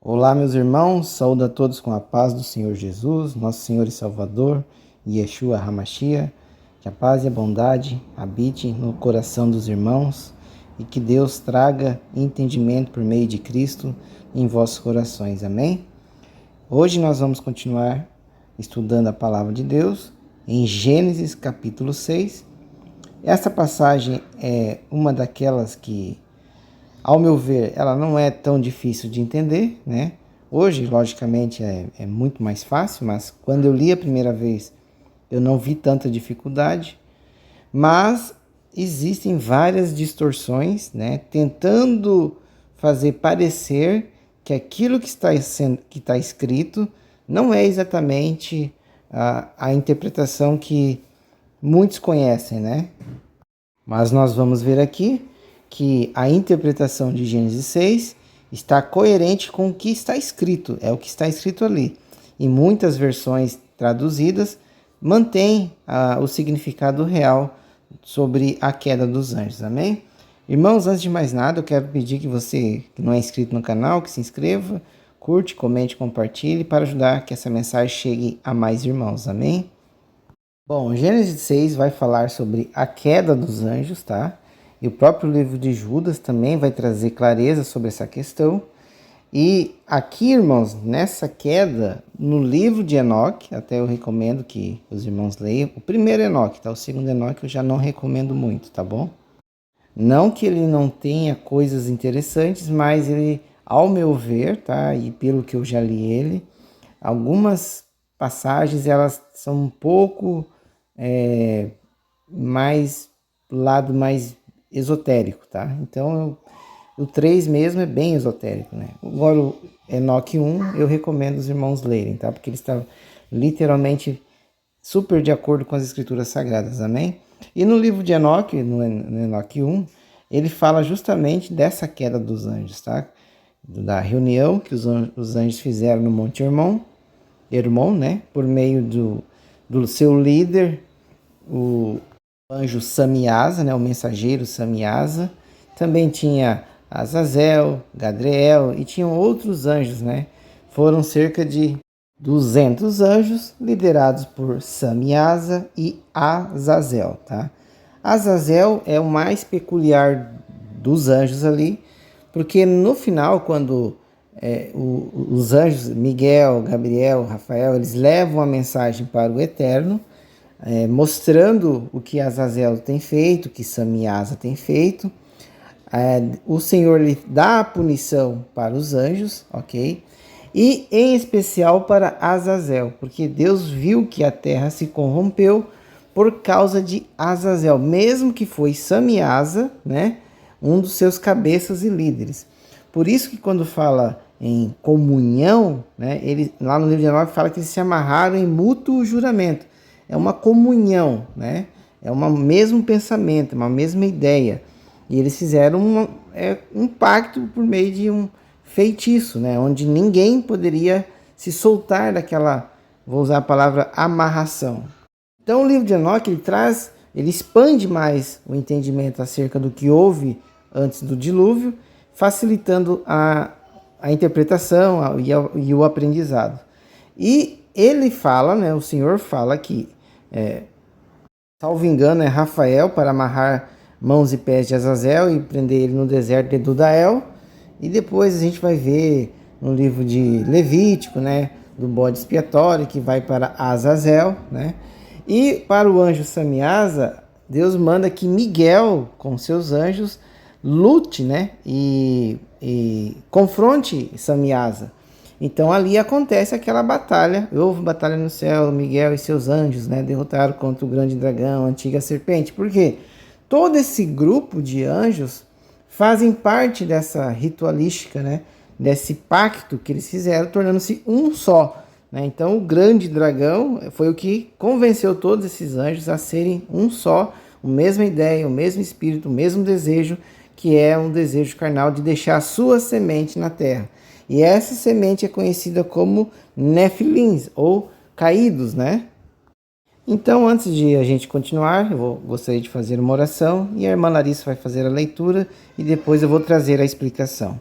Olá, meus irmãos, saúdo a todos com a paz do Senhor Jesus, nosso Senhor e Salvador, Yeshua HaMashiach. Que a paz e a bondade habite no coração dos irmãos e que Deus traga entendimento por meio de Cristo em vossos corações. Amém? Hoje nós vamos continuar estudando a palavra de Deus em Gênesis capítulo 6. Essa passagem é uma daquelas que, ao meu ver, ela não é tão difícil de entender, né? Hoje, logicamente, é muito mais fácil, mas quando eu li a primeira vez, eu não vi tanta dificuldade. Mas existem várias distorções, né? Tentando fazer parecer que aquilo que está escrito não é exatamente a interpretação que muitos conhecem, né? Mas nós vamos ver aqui que a interpretação de Gênesis 6 está coerente com o que está escrito, é o que está escrito ali. Em muitas versões traduzidas, mantém o significado real sobre a queda dos anjos, amém? Irmãos, antes de mais nada, eu quero pedir que você que não é inscrito no canal, que se inscreva, curte, comente, compartilhe, para ajudar que essa mensagem chegue a mais irmãos, amém? Bom, Gênesis 6 vai falar sobre a queda dos anjos, tá? E o próprio livro de Judas também vai trazer clareza sobre essa questão. E aqui, irmãos, nessa queda, no livro de Enoque, até eu recomendo que os irmãos leiam. O primeiro Enoque, tá? O segundo Enoque eu já não recomendo muito, tá bom? Não que ele não tenha coisas interessantes, mas ele, ao meu ver, tá? E pelo que eu já li ele, algumas passagens elas são um pouco mais lado mais esotérico, tá? Então o 3 mesmo é bem esotérico, né? Agora o Enoque 1 eu recomendo os irmãos lerem, tá? Porque ele está literalmente super de acordo com as escrituras sagradas, amém? E no livro de Enoque, no Enoque 1, ele fala justamente dessa queda dos anjos, tá? Da reunião que os anjos fizeram no Monte Hermon, né? Por meio do seu líder, o anjo Samiasa, né? O mensageiro Samiasa. Também tinha Azazel, Gadriel e tinham outros anjos, né? Foram cerca de 200 anjos liderados por Samiasa e Azazel, tá? Azazel é o mais peculiar dos anjos ali, porque no final, quando os anjos Miguel, Gabriel, Rafael, eles levam a mensagem para o Eterno, mostrando o que Azazel tem feito, o que Samiasa tem feito. O Senhor lhe dá a punição para os anjos, ok? E em especial para Azazel, porque Deus viu que a terra se corrompeu por causa de Azazel, mesmo que foi Samiasa, né? Um dos seus cabeças e líderes. Por isso que quando fala em comunhão, né? Ele, lá no livro de Enoque fala que eles se amarraram em mútuo juramento. É uma comunhão, né? É um mesmo pensamento, uma mesma ideia. E eles fizeram um pacto por meio de um feitiço, né? Onde ninguém poderia se soltar daquela, vou usar a palavra, amarração. Então o livro de Enoque ele expande mais o entendimento acerca do que houve antes do dilúvio, facilitando a interpretação e o aprendizado. E ele fala, né? O Senhor fala que, salvo engano, é Rafael para amarrar mãos e pés de Azazel e prender ele no deserto de Dudael. E depois a gente vai ver no livro de Levítico, né, do bode expiatório que vai para Azazel, né? E para o anjo Samiasa, Deus manda que Miguel, com seus anjos, lute, né, e confronte Samiasa. Então ali acontece aquela batalha, houve batalha no céu, Miguel e seus anjos, né, derrotaram contra o grande dragão, a antiga serpente. Por quê? Todo esse grupo de anjos fazem parte dessa ritualística, né? Desse pacto que eles fizeram, tornando-se um só, né? Então o grande dragão foi o que convenceu todos esses anjos a serem um só, a mesma ideia, o mesmo espírito, o mesmo desejo, que é um desejo carnal de deixar a sua semente na terra. E essa semente é conhecida como Nefilins, ou caídos, né? Então, antes de a gente continuar, gostaria de fazer uma oração e a irmã Larissa vai fazer a leitura e depois eu vou trazer a explicação.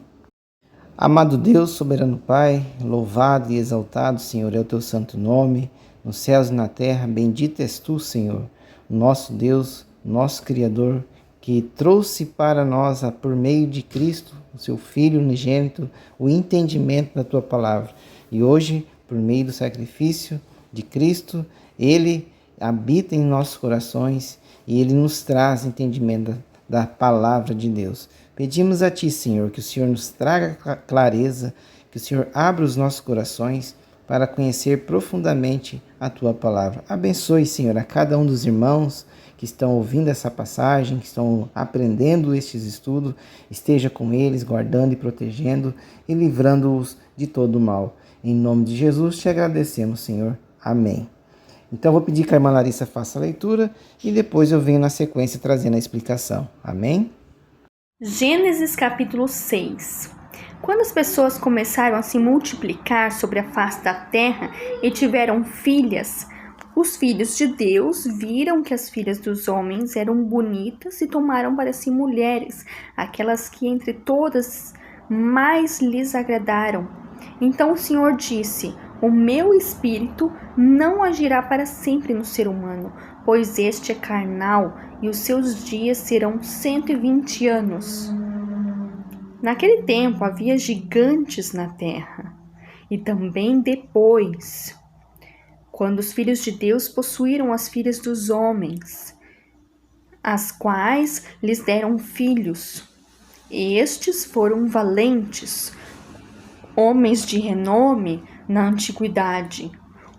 Amado Deus, soberano Pai, louvado e exaltado, Senhor, é o teu santo nome, nos céus e na terra, bendito és tu, Senhor, nosso Deus, nosso Criador, que trouxe para nós, por meio de Cristo, o seu Filho unigênito, o entendimento da tua palavra. E hoje, por meio do sacrifício de Cristo, ele habita em nossos corações e ele nos traz entendimento da palavra de Deus. Pedimos a Ti, Senhor, que o Senhor nos traga clareza, que o Senhor abra os nossos corações para conhecer profundamente a Tua palavra. Abençoe, Senhor, a cada um dos irmãos que estão ouvindo essa passagem, que estão aprendendo estes estudos, esteja com eles, guardando e protegendo e livrando-os de todo o mal. Em nome de Jesus te agradecemos, Senhor. Amém. Então, eu vou pedir que a irmã Larissa faça a leitura e depois eu venho na sequência trazendo a explicação. Amém? Gênesis capítulo 6. Quando as pessoas começaram a se multiplicar sobre a face da terra e tiveram filhas, os filhos de Deus viram que as filhas dos homens eram bonitas e tomaram para si mulheres, aquelas que entre todas mais lhes agradaram. Então o Senhor disse: O meu espírito não agirá para sempre no ser humano, pois este é carnal e os seus dias serão 120 anos. Naquele tempo havia gigantes na terra, e também depois, quando os filhos de Deus possuíram as filhas dos homens, as quais lhes deram filhos. Estes foram valentes, homens de renome na antiguidade.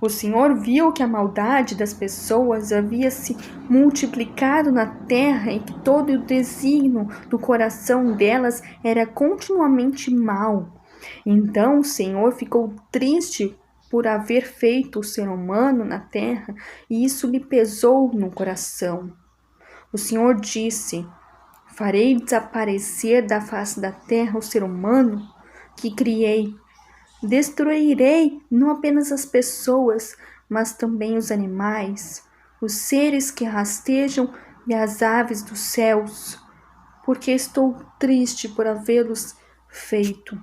O Senhor viu que a maldade das pessoas havia se multiplicado na terra e que todo o desígnio do coração delas era continuamente mau. Então o Senhor ficou triste por haver feito o ser humano na terra, e isso lhe pesou no coração. O Senhor disse: Farei desaparecer da face da terra o ser humano que criei. Destruirei não apenas as pessoas, mas também os animais, os seres que rastejam e as aves dos céus, porque estou triste por havê-los feito.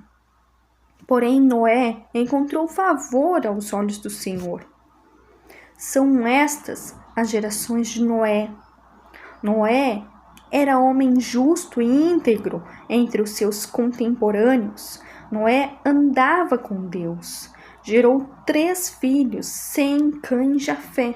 Porém, Noé encontrou favor aos olhos do Senhor. São estas as gerações de Noé. Noé era homem justo e íntegro entre os seus contemporâneos. Noé andava com Deus. Gerou 3 filhos, Sem, Cã e Jafé.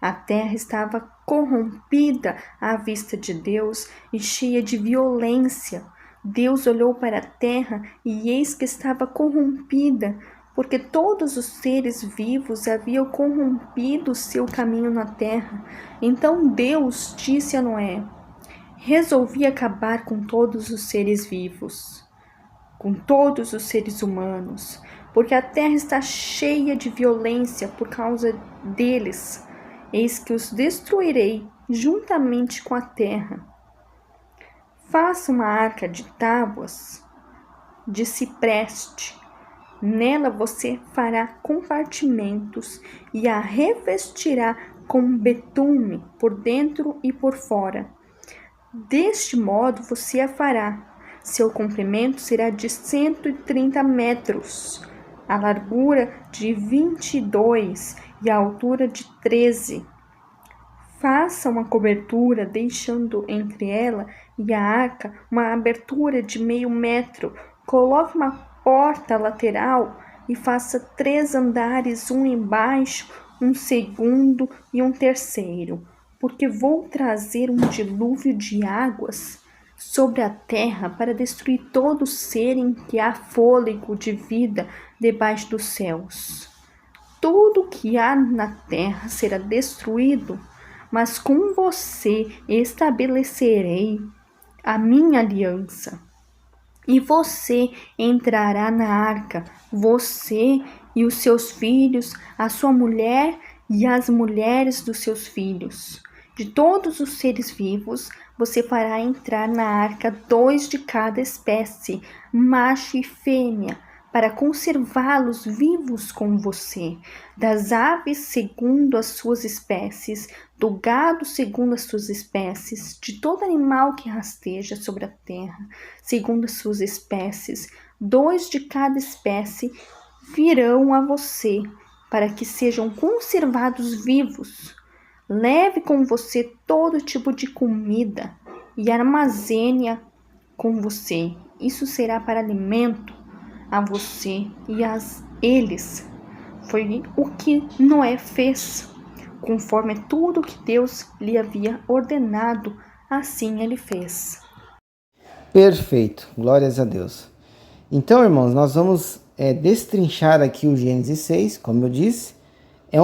A terra estava corrompida à vista de Deus e cheia de violência. Deus olhou para a terra e eis que estava corrompida, porque todos os seres vivos haviam corrompido seu caminho na terra. Então Deus disse a Noé: Resolvi acabar com todos os seres vivos, com todos os seres humanos, porque a terra está cheia de violência por causa deles. Eis que os destruirei juntamente com a terra. Faça uma arca de tábuas de cipreste. Nela você fará compartimentos e a revestirá com betume por dentro e por fora. Deste modo você a fará. Seu comprimento será de 130 metros, a largura de 22 e a altura de 13. Faça uma cobertura, deixando entre ela e a arca uma abertura de meio metro. Coloque uma porta lateral e faça 3 andares, um embaixo, um segundo e um terceiro, porque vou trazer um dilúvio de águas sobre a terra para destruir todo ser em que há fôlego de vida debaixo dos céus. Tudo que há na terra será destruído, mas com você estabelecerei a minha aliança. E você entrará na arca, você e os seus filhos, a sua mulher e as mulheres dos seus filhos. De todos os seres vivos, você fará entrar na arca 2 de cada espécie, macho e fêmea, para conservá-los vivos com você, das aves segundo as suas espécies, do gado segundo as suas espécies, de todo animal que rasteja sobre a terra, segundo as suas espécies, 2 de cada espécie virão a você, para que sejam conservados vivos. Leve com você todo tipo de comida e armazene-a com você. Isso será para alimento a você e a eles. Foi o que Noé fez, conforme tudo que Deus lhe havia ordenado, assim ele fez. Perfeito, glórias a Deus. Então, irmãos, nós vamos destrinchar aqui o Gênesis 6, como eu disse. É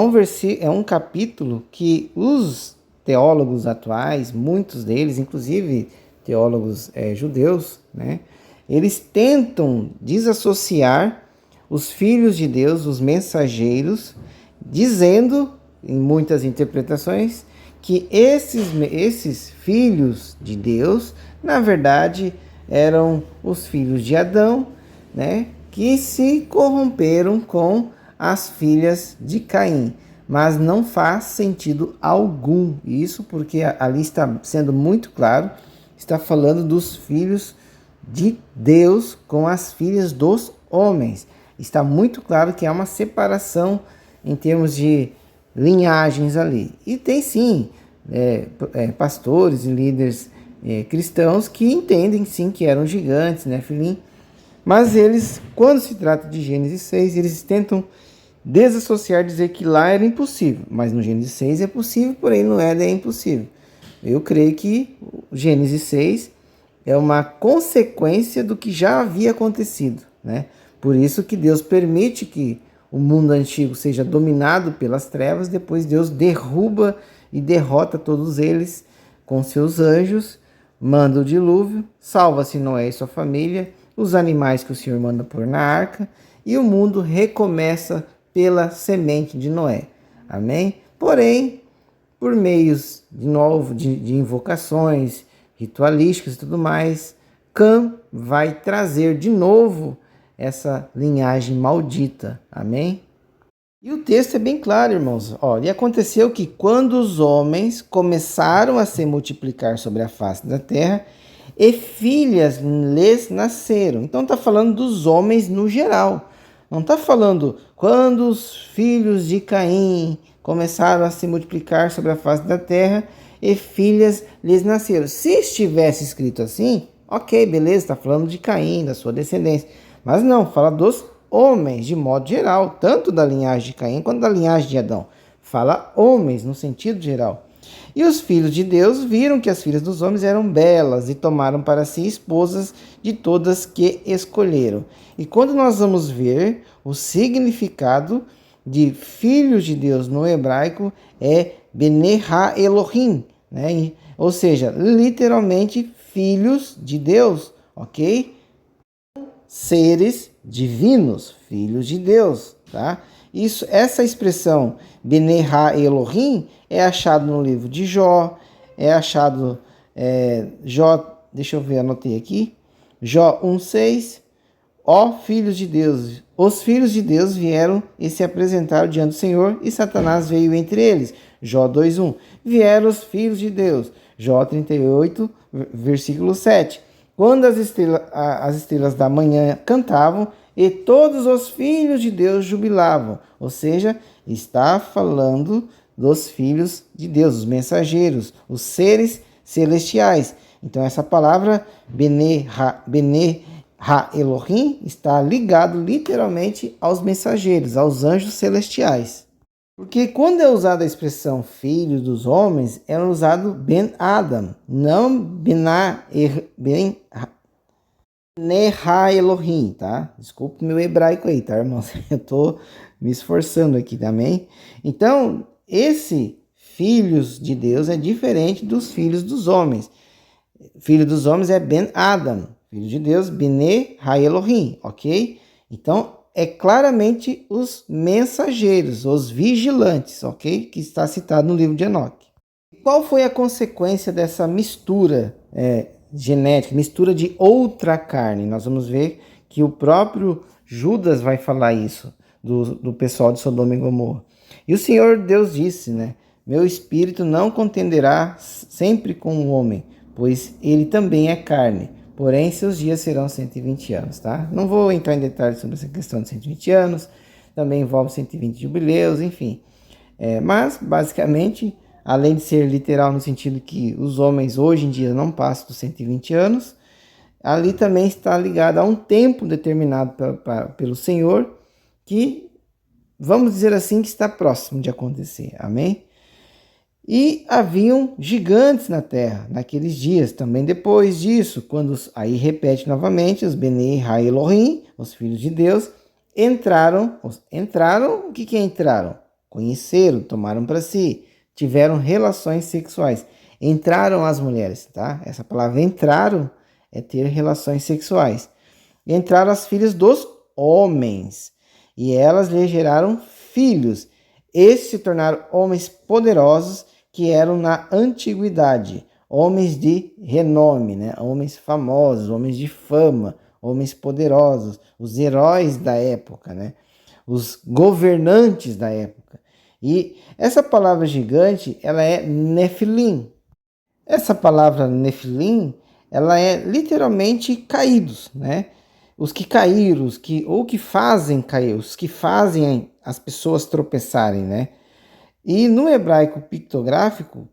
um capítulo que os teólogos atuais, muitos deles, inclusive teólogos judeus, né, eles tentam desassociar os filhos de Deus, os mensageiros, dizendo, em muitas interpretações, que esses filhos de Deus, na verdade, eram os filhos de Adão, né, que se corromperam com as filhas de Caim. Mas não faz sentido algum isso, porque ali está sendo muito claro, está falando dos filhos de Deus com as filhas dos homens. Está muito claro que há uma separação em termos de linhagens ali. E tem sim pastores e líderes cristãos que entendem sim que eram gigantes, né, Filim? Mas eles, quando se trata de Gênesis 6, eles tentam desassociar, dizer que lá era impossível. Mas no Gênesis 6 é possível, porém no Éden é impossível. Eu creio que o Gênesis 6 é uma consequência do que já havia acontecido, né? Por isso que Deus permite que o mundo antigo seja dominado pelas trevas, depois Deus derruba e derrota todos eles com seus anjos, manda o dilúvio, salva-se Noé e sua família, os animais que o Senhor manda pôr na arca, e o mundo recomeça pela semente de Noé. Amém? Porém, por meios de invocações ritualísticas e tudo mais, Cã vai trazer de novo essa linhagem maldita. Amém? E o texto é bem claro, irmãos. Olha, e aconteceu que quando os homens começaram a se multiplicar sobre a face da terra, e filhas lhes nasceram. Então está falando dos homens no geral. Não está falando quando os filhos de Caim começaram a se multiplicar sobre a face da terra, e filhas lhes nasceram. Se estivesse escrito assim, ok, beleza, está falando de Caim, da sua descendência. Mas não, fala dos homens, de modo geral, tanto da linhagem de Caim quanto da linhagem de Adão. Fala homens, no sentido geral. E os filhos de Deus viram que as filhas dos homens eram belas e tomaram para si esposas de todas que escolheram. E quando nós vamos ver o significado de filhos de Deus no hebraico, é Bnei Ha-Elohim, né? Ou seja, literalmente filhos de Deus, ok? Seres divinos, filhos de Deus, tá? Essa expressão Bnei Ha-Elohim é achado no livro de Jó, é achado Jó, deixa eu ver, anotei aqui, Jó 1:6, ó filhos de Deus, os filhos de Deus vieram e se apresentaram diante do Senhor, e Satanás veio entre eles, Jó 2:1, vieram os filhos de Deus, Jó 38, versículo 7, quando as estrelas da manhã cantavam, e todos os filhos de Deus jubilavam. Ou seja, está falando dos filhos de Deus, os mensageiros, os seres celestiais. Então essa palavra Bnei Ha-Elohim está ligado literalmente aos mensageiros, aos anjos celestiais. Porque quando é usada a expressão filho dos homens, é usado Ben Adam, não Bnei Ha-Elohim, tá? Desculpa o meu hebraico aí, tá, irmãos? Eu tô me esforçando aqui também. Então, esse filhos de Deus é diferente dos filhos dos homens. Filho dos homens é Ben Adam, filho de Deus, Bnei Ha-Elohim, ok? Então, é claramente os mensageiros, os vigilantes, ok? Que está citado no livro de Enoque. Qual foi a consequência dessa mistura genética, mistura de outra carne? Nós vamos ver que o próprio Judas vai falar isso do pessoal de Sodoma e Gomorra. E o Senhor Deus disse, né? Meu espírito não contenderá sempre com o homem, pois ele também é carne. porém seus dias serão 120 anos, tá? Não vou entrar em detalhes sobre essa questão de 120 anos, também envolve 120 jubileus, enfim. Mas, basicamente, além de ser literal no sentido que os homens hoje em dia não passam dos 120 anos, ali também está ligado a um tempo determinado pelo Senhor, que, vamos dizer assim, que está próximo de acontecer, amém? E haviam gigantes na terra naqueles dias, também depois disso, aí repete novamente, os Bnei Ha-Elohim, os filhos de Deus, entraram, o que é entraram? Conheceram, tomaram para si, tiveram relações sexuais, entraram as mulheres, tá? Essa palavra entraram é ter relações sexuais. Entraram as filhas dos homens, e elas lhe geraram filhos. Estes se tornaram homens poderosos que eram na antiguidade, homens de renome, né? Homens famosos, homens de fama, homens poderosos, os heróis da época, né? Os governantes da época. E essa palavra gigante, ela é Nefilim. Essa palavra Nefilim, ela é literalmente caídos, né? Os que caíram, ou que fazem cair, os que fazem as pessoas tropeçarem, né? E no hebraico pictográfico,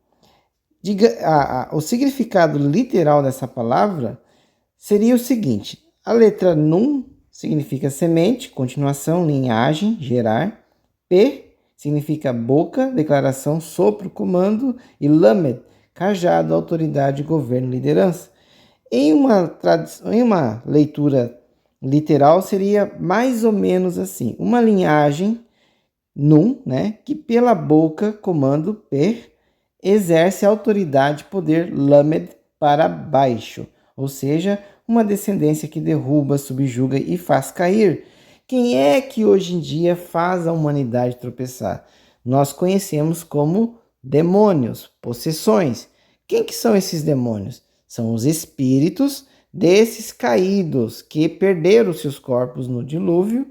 o significado literal dessa palavra seria o seguinte: a letra Nun significa semente, continuação, linhagem, gerar. P significa boca, declaração, sopro, comando. E Lamed, cajado, autoridade, governo, liderança. Em uma leitura literal seria mais ou menos assim: uma linhagem Nun, né, que pela boca, comando, Per, exerce autoridade, poder, Lamed, para baixo, ou seja, uma descendência que derruba, subjuga e faz cair. Quem é que hoje em dia faz a humanidade tropeçar? Nós conhecemos como demônios, possessões. Quem que são esses demônios? São os espíritos desses caídos que perderam seus corpos no dilúvio,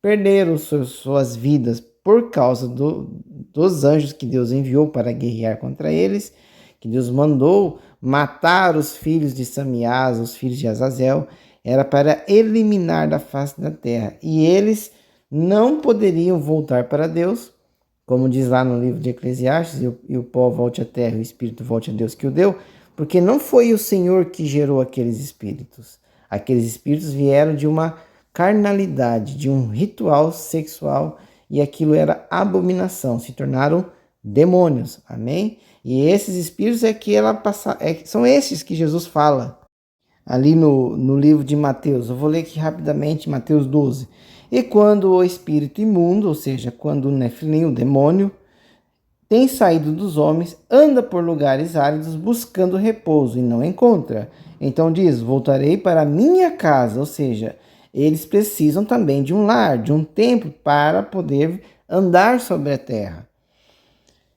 perderam suas vidas por causa dos anjos que Deus enviou para guerrear contra eles, que Deus mandou matar os filhos de Samiás, os filhos de Azazel, era para eliminar da face da terra. E eles não poderiam voltar para Deus, como diz lá no livro de Eclesiastes, e o pó volte à terra, e o espírito volte a Deus que o deu, porque não foi o Senhor que gerou aqueles espíritos. Aqueles espíritos vieram de uma carnalidade, de um ritual sexual, e aquilo era abominação, se tornaram demônios, amém? E esses espíritos são esses que Jesus fala ali no livro de Mateus. Eu vou ler aqui rapidamente, Mateus 12. E quando o espírito imundo, ou seja, quando o Nefilim, o demônio, tem saído dos homens, anda por lugares áridos buscando repouso e não encontra. Então diz: voltarei para a minha casa, ou seja, eles precisam também de um lar, de um templo para poder andar sobre a terra.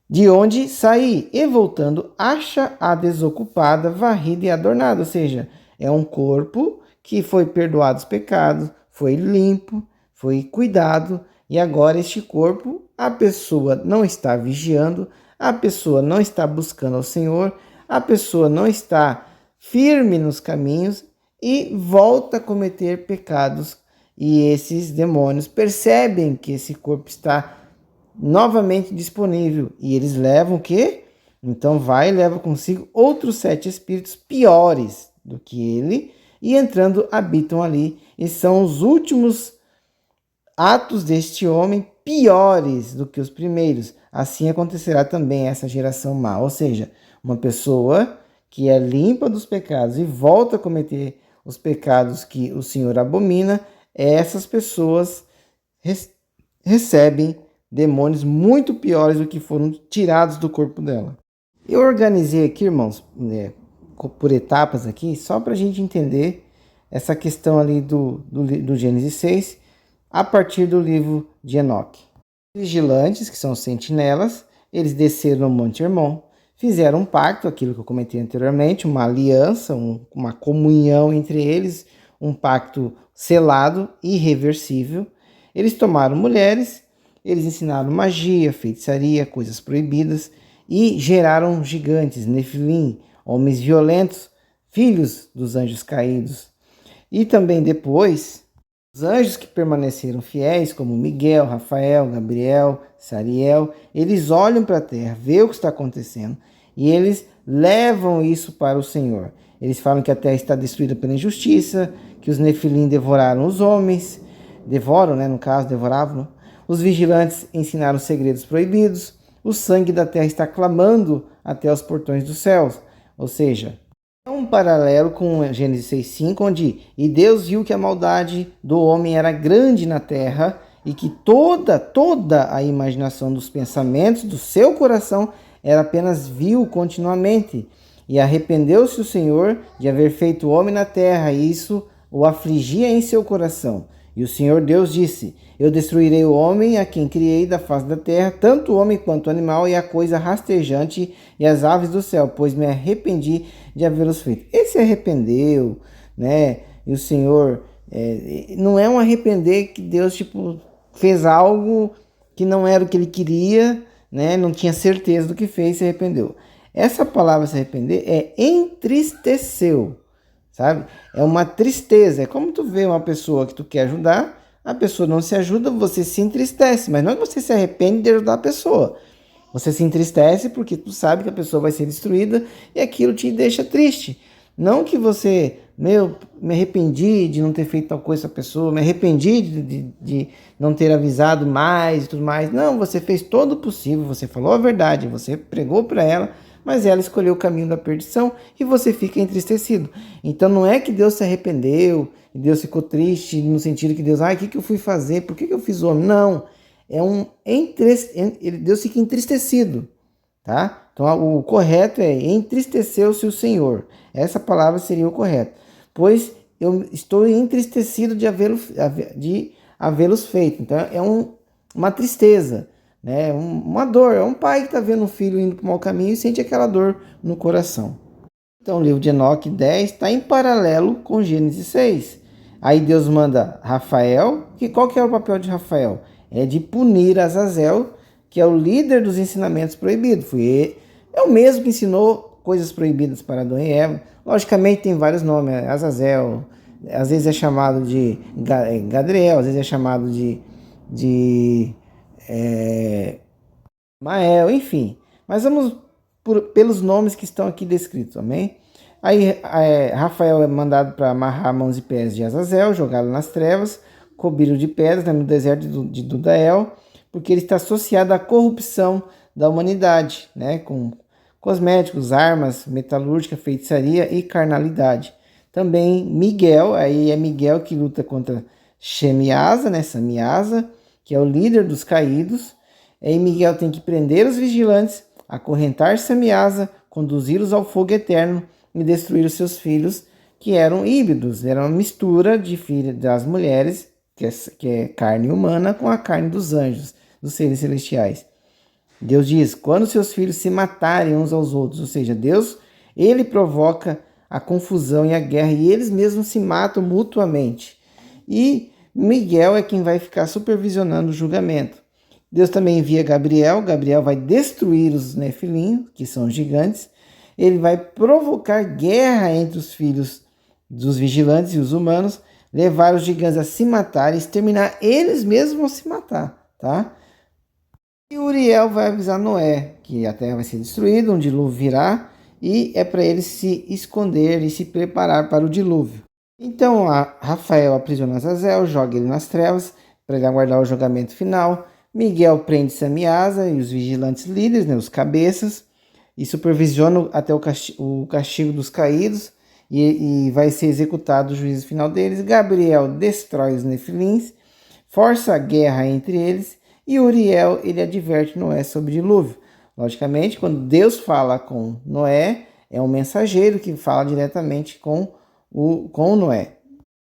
De onde saí, e voltando, acha a desocupada, varrida e adornada, ou seja, é um corpo que foi perdoado os pecados, foi limpo, foi cuidado, e agora este corpo, a pessoa não está vigiando, a pessoa não está buscando ao Senhor, a pessoa não está firme nos caminhos e volta a cometer pecados. E esses demônios percebem que esse corpo está novamente disponível, e eles levam o quê? Então leva consigo outros 7 espíritos piores do que ele, e entrando habitam ali, e são os últimos atos deste homem piores do que os primeiros. Assim acontecerá também essa geração má, ou seja, uma pessoa que é limpa dos pecados e volta a cometer os pecados que o Senhor abomina, essas pessoas recebem demônios muito piores do que foram tirados do corpo dela. Eu organizei aqui, irmãos, por etapas aqui, só para a gente entender essa questão ali do Gênesis 6, a partir do livro de Enoque. Vigilantes, que são sentinelas, eles desceram no Monte Hermon, fizeram um pacto, aquilo que eu comentei anteriormente, uma aliança, uma comunhão entre eles, um pacto selado, irreversível. Eles tomaram mulheres, eles ensinaram magia, feitiçaria, coisas proibidas, e geraram gigantes, Nefilim, homens violentos, filhos dos anjos caídos. E também depois, os anjos que permaneceram fiéis, como Miguel, Rafael, Gabriel, Sariel, eles olham para a terra, vê o que está acontecendo e eles levam isso para o Senhor. Eles falam que a terra está destruída pela injustiça, que os nefilim devoraram os homens, devoram, no caso, devoravam. Os vigilantes ensinaram segredos proibidos, o sangue da terra está clamando até os portões dos céus. Ou seja, é um paralelo com Gênesis 6,5, onde e Deus viu que a maldade do homem era grande na terra e que toda a imaginação dos pensamentos do seu coração era apenas vil continuamente. E arrependeu-se o Senhor de haver feito o homem na terra, e isso o afligia em seu coração. E o Senhor Deus disse: eu destruirei o homem a quem criei da face da terra, tanto o homem quanto o animal, e a coisa rastejante, e as aves do céu, pois me arrependi de havê-los feito. Ele se arrependeu, E o Senhor, não é um arrepender que Deus, fez algo que não era o que ele queria, Não tinha certeza do que fez, se arrependeu. Essa palavra se arrepender é entristeceu, sabe? É uma tristeza. É como tu vê uma pessoa que tu quer ajudar, a pessoa não se ajuda, você se entristece. Mas não é que você se arrepende de ajudar a pessoa. Você se entristece porque tu sabe que a pessoa vai ser destruída e aquilo te deixa triste. Não que você, me arrependi de não ter feito tal coisa com a pessoa, me arrependi de não ter avisado mais e tudo mais. Não, você fez todo o possível, você falou a verdade, você pregou para ela, mas ela escolheu o caminho da perdição e você fica entristecido. Então não é que Deus se arrependeu e Deus ficou triste no sentido que Deus, o que eu fui fazer? Por que eu fiz o homem? Não, Deus fica entristecido, tá? Então o correto é entristeceu-se o Senhor. Essa palavra seria o correto. Pois eu estou entristecido de havê-los feito. Então é uma tristeza, uma dor. É um pai que está vendo um filho indo para o mau caminho e sente aquela dor no coração. Então o livro de Enoque 10 está em paralelo com Gênesis 6. Aí Deus manda Rafael. Qual que é o papel de Rafael? É de punir Azazel, que é o líder dos ensinamentos proibidos. É o mesmo que ensinou coisas proibidas para Adão e Eva. Logicamente tem vários nomes, Azazel, às vezes é chamado de Gadriel, às vezes é chamado de Mael, enfim. Mas vamos pelos nomes que estão aqui descritos, amém? Aí Rafael é mandado para amarrar mãos e pés de Azazel, jogá-lo nas trevas, cobri-lo de pedras no deserto de Dudael, porque ele está associado à corrupção da humanidade, com cosméticos, armas, metalúrgica, feitiçaria e carnalidade. Também Miguel, aí é Miguel que luta contra Shemiasa, Samiasa, que é o líder dos caídos. Aí Miguel tem que prender os vigilantes, acorrentar Samiasa, conduzi-los ao fogo eterno e destruir os seus filhos, que eram híbridos, era uma mistura de filhos das mulheres, que é carne humana, com a carne dos anjos, dos seres celestiais. Deus diz, quando seus filhos se matarem uns aos outros, ou seja, Deus, ele provoca a confusão e a guerra, e eles mesmos se matam mutuamente. E Miguel é quem vai ficar supervisionando o julgamento. Deus também envia Gabriel vai destruir os nefilim, que são gigantes. Ele vai provocar guerra entre os filhos dos vigilantes e os humanos, levar os gigantes a se matar e exterminar, eles mesmos vão se matar, tá? E Uriel vai avisar Noé que a terra vai ser destruída, um dilúvio virá, e é para ele se esconder e se preparar para o dilúvio. Então Rafael aprisiona Azazel, joga ele nas trevas para ele aguardar o julgamento final. Miguel prende Samiasa e os vigilantes líderes, os cabeças, e supervisiona até o castigo dos caídos, e vai ser executado o juízo final deles. Gabriel destrói os nefilins, força a guerra entre eles, e Uriel, ele adverte Noé sobre o dilúvio. Logicamente, quando Deus fala com Noé, é um mensageiro que fala diretamente com Noé.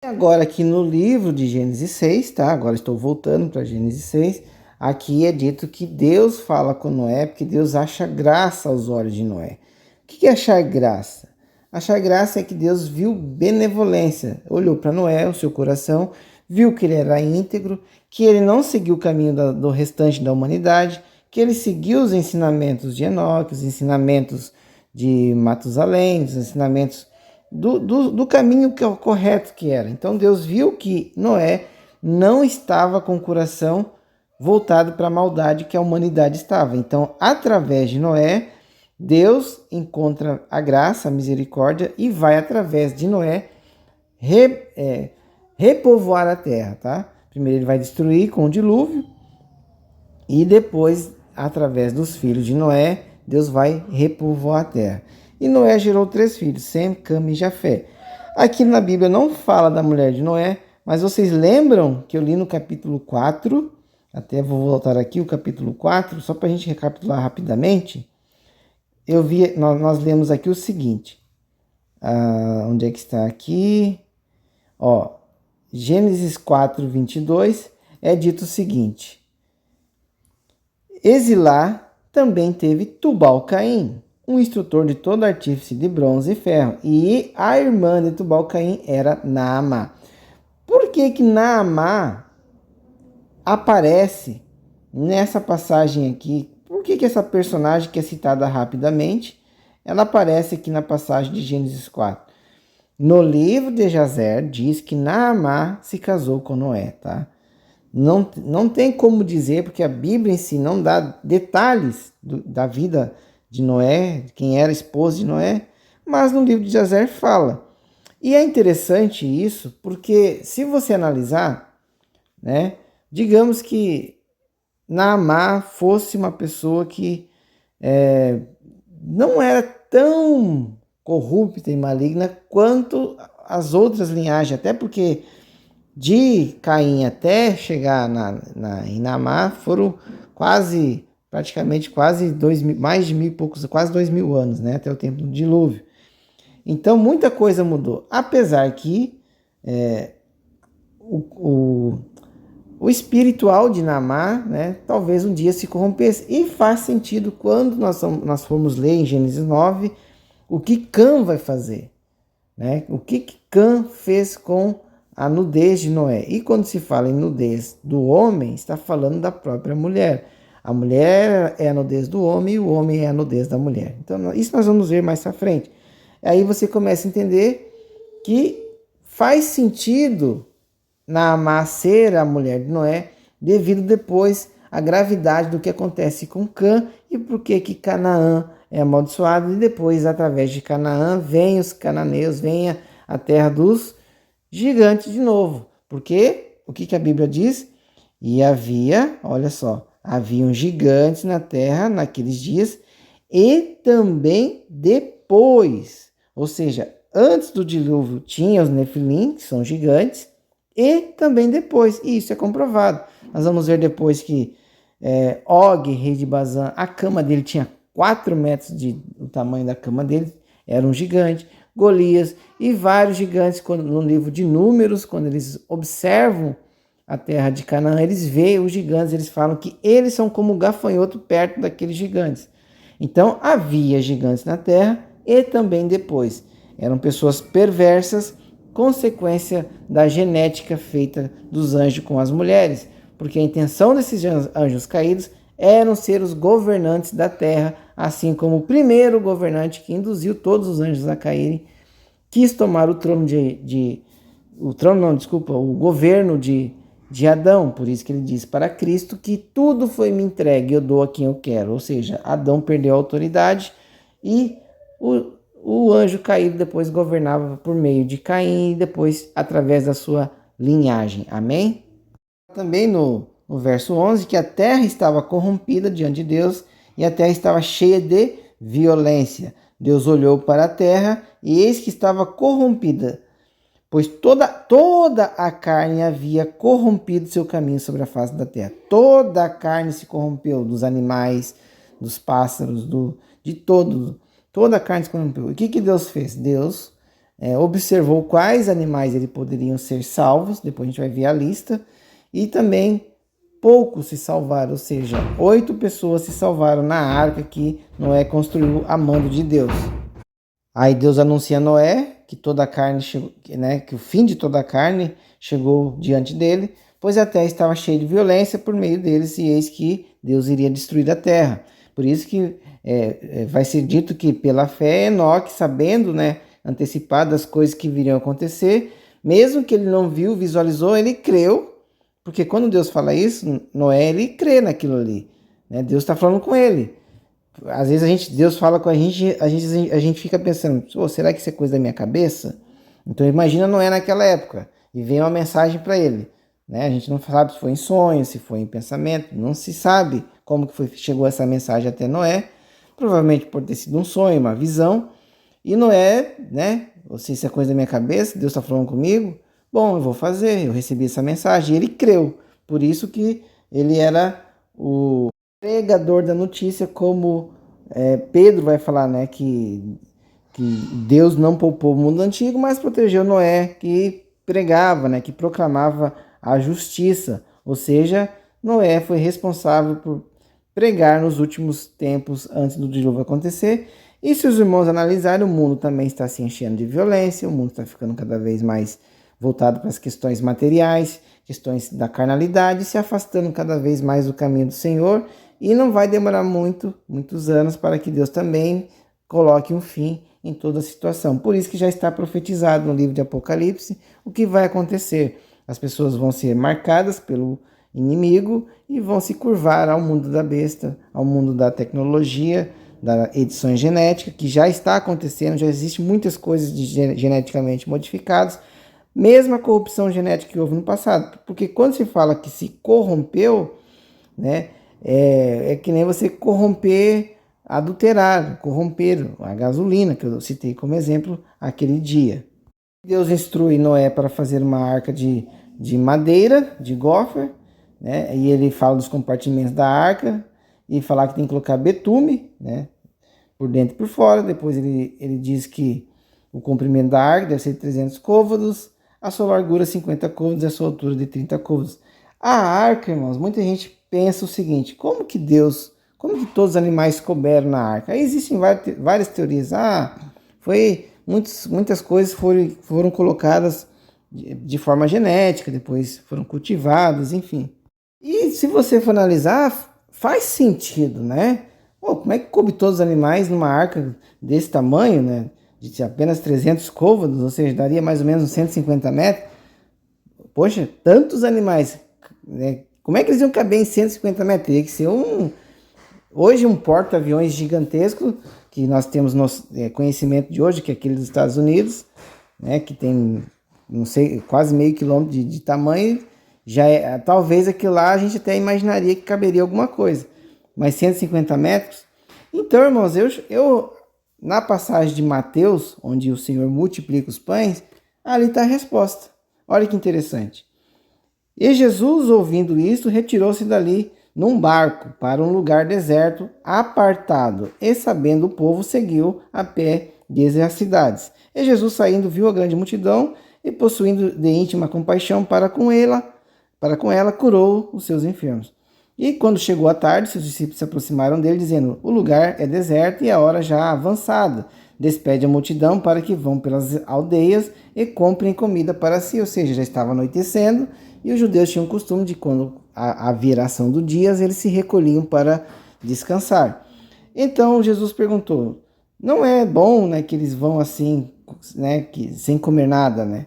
Agora aqui no livro de Gênesis 6, tá? Agora estou voltando para Gênesis 6. Aqui é dito que Deus fala com Noé, porque Deus acha graça aos olhos de Noé. O que é achar graça? Achar graça é que Deus viu benevolência, olhou para Noé, o seu coração, viu que ele era íntegro, que ele não seguiu o caminho do restante da humanidade, que ele seguiu os ensinamentos de Enoque, os ensinamentos de Matusalém, os ensinamentos do caminho que é o correto que era. Então Deus viu que Noé não estava com o coração voltado para a maldade que a humanidade estava. Então, através de Noé, Deus encontra a graça, a misericórdia e vai, através de Noé, repovoar a terra, tá? Primeiro ele vai destruir com o dilúvio e depois, através dos filhos de Noé, Deus vai repovoar a terra. E Noé gerou 3 filhos, Sem, Cam e Jafé. Aqui na Bíblia não fala da mulher de Noé, mas vocês lembram que eu li no capítulo 4, até vou voltar aqui, o capítulo 4, só para a gente recapitular rapidamente. Nós lemos aqui o seguinte, onde é que está aqui? Gênesis 4, 22, é dito o seguinte: Exilá também teve Tubal-Caim, um instrutor de todo artífice de bronze e ferro, e a irmã de Tubal-Caim era Naamá. Por que Naamá aparece nessa passagem aqui? Por que essa personagem que é citada rapidamente, ela aparece aqui na passagem de Gênesis 4? No livro de Jazer diz que Naamá se casou com Noé, tá? Não tem como dizer, porque a Bíblia em si não dá detalhes da vida de Noé, quem era a esposa de Noé, mas no livro de Jazer fala. E é interessante isso, porque se você analisar, né, digamos que Naamá fosse uma pessoa que não era tão corrupta e maligna quanto as outras linhagens, até porque de Caim até chegar em Naamá foram praticamente quase 2.000, mais de 1.000 e poucos, quase 2.000 anos, né, até o tempo do dilúvio. Então muita coisa mudou, apesar que o espiritual de Naamá, né, talvez um dia se corrompesse. E faz sentido quando nós formos ler em Gênesis 9 o que Cã vai fazer, né? O que Cã fez com a nudez de Noé. E quando se fala em nudez do homem, está falando da própria mulher. A mulher é a nudez do homem e o homem é a nudez da mulher. Então isso nós vamos ver mais à frente. Aí você começa a entender que faz sentido Naamá ser a mulher de Noé, devido depois à gravidade do que acontece com Cã e por que Canaã é amaldiçoado, e depois, através de Canaã, vem os cananeus, vem a terra dos gigantes de novo. Porque o que a Bíblia diz? E haviam gigantes na terra naqueles dias e também depois. Ou seja, antes do dilúvio tinha os Nefilim, que são gigantes, e também depois, e isso é comprovado. Nós vamos ver depois que Og, rei de Bazã, a cama dele tinha 4 metros o tamanho da cama dele, era um gigante. Golias e vários gigantes, no livro de Números, quando eles observam a terra de Canaã, eles veem os gigantes, eles falam que eles são como gafanhoto perto daqueles gigantes. Então havia gigantes na terra e também depois. Eram pessoas perversas, consequência da genética feita dos anjos com as mulheres, porque a intenção desses anjos caídos eram ser os governantes da terra, assim como o primeiro governante que induziu todos os anjos a caírem, quis tomar o governo de Adão. Por isso que ele diz para Cristo que tudo foi me entregue, eu dou a quem eu quero. Ou seja, Adão perdeu a autoridade e o anjo caído depois governava por meio de Caim e depois através da sua linhagem. Amém? Também no verso 11, que a terra estava corrompida diante de Deus e a terra estava cheia de violência. Deus olhou para a terra e eis que estava corrompida, pois toda a carne havia corrompido seu caminho sobre a face da terra. Toda a carne se corrompeu, dos animais, dos pássaros, de todos. Toda a carne se corrompeu. E o que Deus fez? Deus observou quais animais poderiam ser salvos, depois a gente vai ver a lista, e também poucos se salvaram, ou seja, 8 pessoas se salvaram na arca que Noé construiu a mando de Deus. Aí Deus anuncia a Noé que toda a carne chegou, né, que o fim de toda a carne chegou diante dele, pois a terra estava cheia de violência por meio deles, e eis que Deus iria destruir a terra. Por isso que vai ser dito que pela fé Enoque, sabendo, né, antecipado das coisas que viriam a acontecer. Mesmo que ele não viu, visualizou, ele creu, porque quando Deus fala isso, Noé, ele crê naquilo ali, né? Deus está falando com ele. Às vezes Deus fala com a gente fica pensando, oh, será que isso é coisa da minha cabeça? Então imagina Noé naquela época, e vem uma mensagem para ele, né? A gente não sabe se foi em sonho, se foi em pensamento, não se sabe como que chegou essa mensagem até Noé, provavelmente por ter sido um sonho, uma visão, e Noé, né? Ou se isso é coisa da minha cabeça, Deus está falando comigo, bom, eu vou fazer, eu recebi essa mensagem, e ele creu, por isso que ele era o pregador da notícia, como Pedro vai falar, né, que Deus não poupou o mundo antigo, mas protegeu Noé, que pregava, né, que proclamava a justiça, ou seja, Noé foi responsável por pregar nos últimos tempos antes do dilúvio acontecer. E se os irmãos analisarem, o mundo também está se enchendo de violência, o mundo está ficando cada vez mais voltado para as questões materiais, questões da carnalidade, se afastando cada vez mais do caminho do Senhor, e não vai demorar muitos anos para que Deus também coloque um fim em toda a situação. Por isso que já está profetizado no livro de Apocalipse o que vai acontecer. As pessoas vão ser marcadas pelo inimigo e vão se curvar ao mundo da besta, ao mundo da tecnologia, da edição genética, que já está acontecendo, já existem muitas coisas geneticamente modificadas, mesmo a corrupção genética que houve no passado, porque quando se fala que se corrompeu, né, é que nem você corromper, adulterar, corromper a gasolina, que eu citei como exemplo aquele dia. Deus instrui Noé para fazer uma arca de madeira, de gofer, né, e ele fala dos compartimentos da arca, e falar que tem que colocar betume, né, por dentro e por fora. Depois ele diz que o comprimento da arca deve ser de 300 côvados, a sua largura 50 côvados e a sua altura de 30 côvados. A arca, irmãos, muita gente pensa o seguinte, como que todos os animais couberam na arca? Aí existem várias teorias. Muitas coisas foram colocadas de forma genética, depois foram cultivadas, enfim. E se você for analisar, faz sentido, né? Como é que coube todos os animais numa arca desse tamanho, né? De apenas 300 côvados, ou seja, daria mais ou menos uns 150 metros. Poxa, tantos animais, né? Como é que eles iam caber em 150 metros? Teria que ser hoje um porta-aviões gigantesco, que nós temos conhecimento de hoje, que é aquele dos Estados Unidos, né? Que tem, não sei, quase meio quilômetro de tamanho. Talvez aquilo lá a gente até imaginaria que caberia alguma coisa, mas 150 metros. Então, irmãos, eu na passagem de Mateus, onde o Senhor multiplica os pães, ali está a resposta. Olha que interessante. E Jesus, ouvindo isso, retirou-se dali num barco para um lugar deserto, apartado, e sabendo o povo, seguiu a pé desde as cidades. E Jesus, saindo, viu a grande multidão e, possuindo de íntima compaixão para com ela, curou os seus enfermos. E quando chegou a tarde, seus discípulos se aproximaram dele, dizendo, o lugar é deserto e a hora já avançada. Despede a multidão para que vão pelas aldeias e comprem comida para si. Ou seja, já estava anoitecendo e os judeus tinham o costume de, quando a viração do dia, eles se recolhiam para descansar. Então Jesus perguntou, não é bom, né, que eles vão assim, né, sem comer nada, né?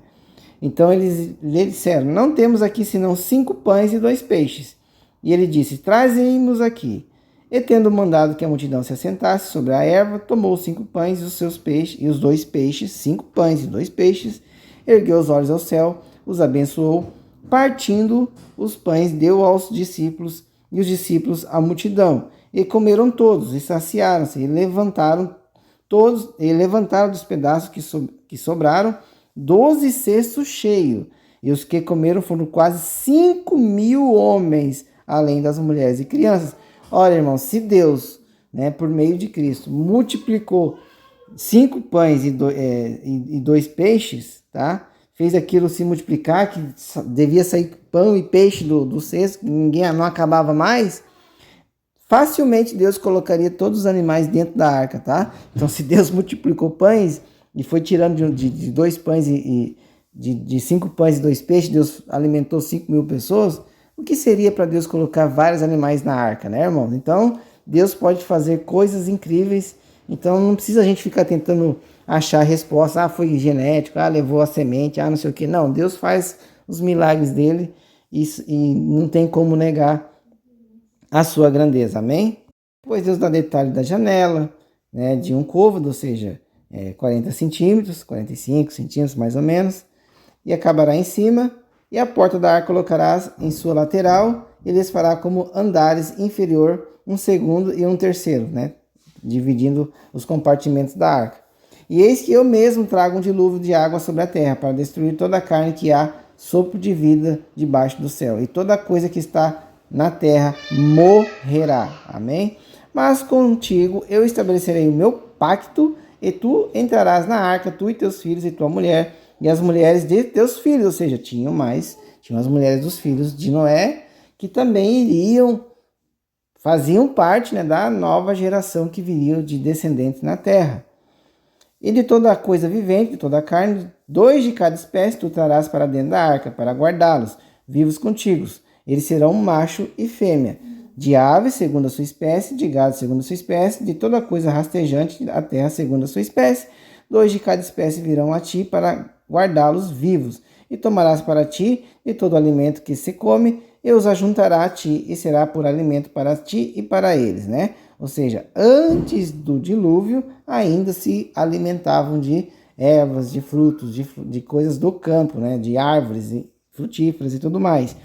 Então eles lhe disseram, não temos aqui senão 5 pães e 2 peixes. E ele disse, trazem-nos aqui. E tendo mandado que a multidão se assentasse sobre a erva, tomou os 5 pães e os seus peixes, e os 2 peixes, 5 pães e 2 peixes, ergueu os olhos ao céu, os abençoou, partindo os pães, deu aos discípulos, e os discípulos à multidão. E comeram todos, e saciaram-se, e levantaram dos pedaços que sobraram, 12 cestos cheios. E os que comeram foram quase 5.000 homens, além das mulheres e crianças. Olha, irmãos, se Deus, né, por meio de Cristo, multiplicou 5 pães e 2 peixes, tá? Fez aquilo se multiplicar, que devia sair pão e peixe do cesto, que não acabava mais, facilmente Deus colocaria todos os animais dentro da arca, tá? Então, se Deus multiplicou pães e foi tirando de 2 pães de 5 pães e 2 peixes, Deus alimentou 5.000 pessoas, o que seria para Deus colocar vários animais na arca, né, irmão? Então, Deus pode fazer coisas incríveis, então não precisa a gente ficar tentando achar a resposta, foi genético, levou a semente, não sei o que. Não, Deus faz os milagres dele e não tem como negar a sua grandeza, amém? Pois Deus dá detalhe da janela, né, de um côvado, ou seja, 40 centímetros, 45 centímetros mais ou menos, e acabará em cima, e a porta da arca colocarás em sua lateral, e lhes fará como andares inferior, um segundo e um terceiro, né, dividindo os compartimentos da arca. E eis que eu mesmo trago um dilúvio de água sobre a terra, para destruir toda a carne que há sopro de vida debaixo do céu, e toda coisa que está na terra morrerá. Amém? Mas contigo eu estabelecerei o meu pacto, e tu entrarás na arca, tu e teus filhos e tua mulher, e as mulheres de teus filhos. Ou seja, tinham as mulheres dos filhos de Noé, que também faziam parte, né, da nova geração que viria de descendentes na terra. E de toda coisa vivente, de toda a carne, 2 de cada espécie tu trarás para dentro da arca, para guardá-los, vivos contigo. Eles serão macho e fêmea, de aves segundo a sua espécie, de gado segundo a sua espécie, de toda coisa rastejante da terra segundo a sua espécie. 2 de cada espécie virão a ti para guardá-los vivos. E tomarás para ti de todo alimento que se come, e os ajuntará a ti, e será por alimento para ti e para eles, né? Ou seja, antes do dilúvio, ainda se alimentavam de ervas, de frutos, de coisas do campo, né? De árvores frutíferas e tudo mais.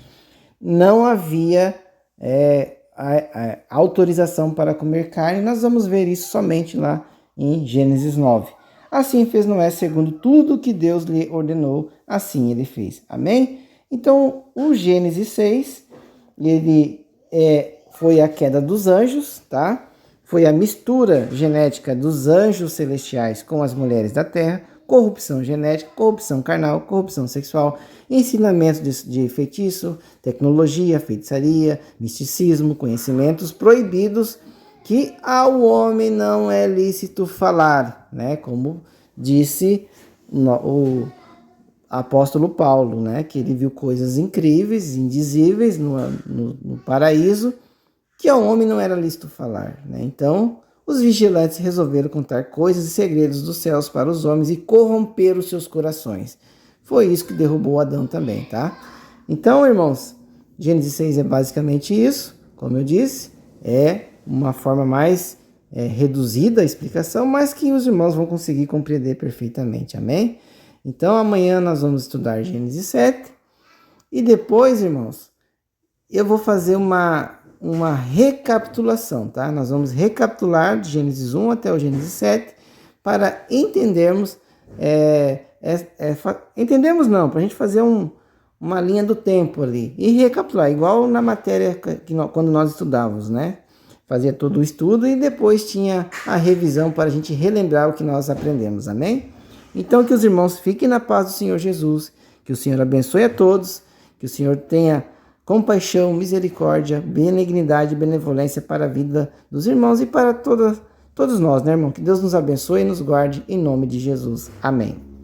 Não havia a autorização para comer carne. Nós vamos ver isso somente lá em Gênesis 9. Assim fez Noé segundo tudo que Deus lhe ordenou, assim ele fez. Amém? Então, o Gênesis 6, ele foi a queda dos anjos, tá? Foi a mistura genética dos anjos celestiais com as mulheres da terra, corrupção genética, corrupção carnal, corrupção sexual, ensinamento de feitiço, tecnologia, feitiçaria, misticismo, conhecimentos proibidos que ao homem não é lícito falar, né? Como disse o apóstolo Paulo, né? Que ele viu coisas incríveis, indizíveis no paraíso, que ao homem não era lícito falar, né? Então, os vigilantes resolveram contar coisas e segredos dos céus para os homens e corromper os seus corações. Foi isso que derrubou Adão também, tá? Então, irmãos, Gênesis 6 é basicamente isso. Como eu disse, é uma forma mais reduzida a explicação, mas que os irmãos vão conseguir compreender perfeitamente, amém? Então, amanhã nós vamos estudar Gênesis 7 e depois, irmãos, eu vou fazer uma recapitulação, tá? Nós vamos recapitular de Gênesis 1 até o Gênesis 7 para entendermos, para a gente fazer uma linha do tempo ali e recapitular, igual na matéria quando nós estudávamos, né? Fazia todo o estudo e depois tinha a revisão para a gente relembrar o que nós aprendemos, amém? Então que os irmãos fiquem na paz do Senhor Jesus, que o Senhor abençoe a todos, que o Senhor tenha compaixão, misericórdia, benignidade e benevolência para a vida dos irmãos e para todos nós, né, irmão? Que Deus nos abençoe e nos guarde em nome de Jesus. Amém.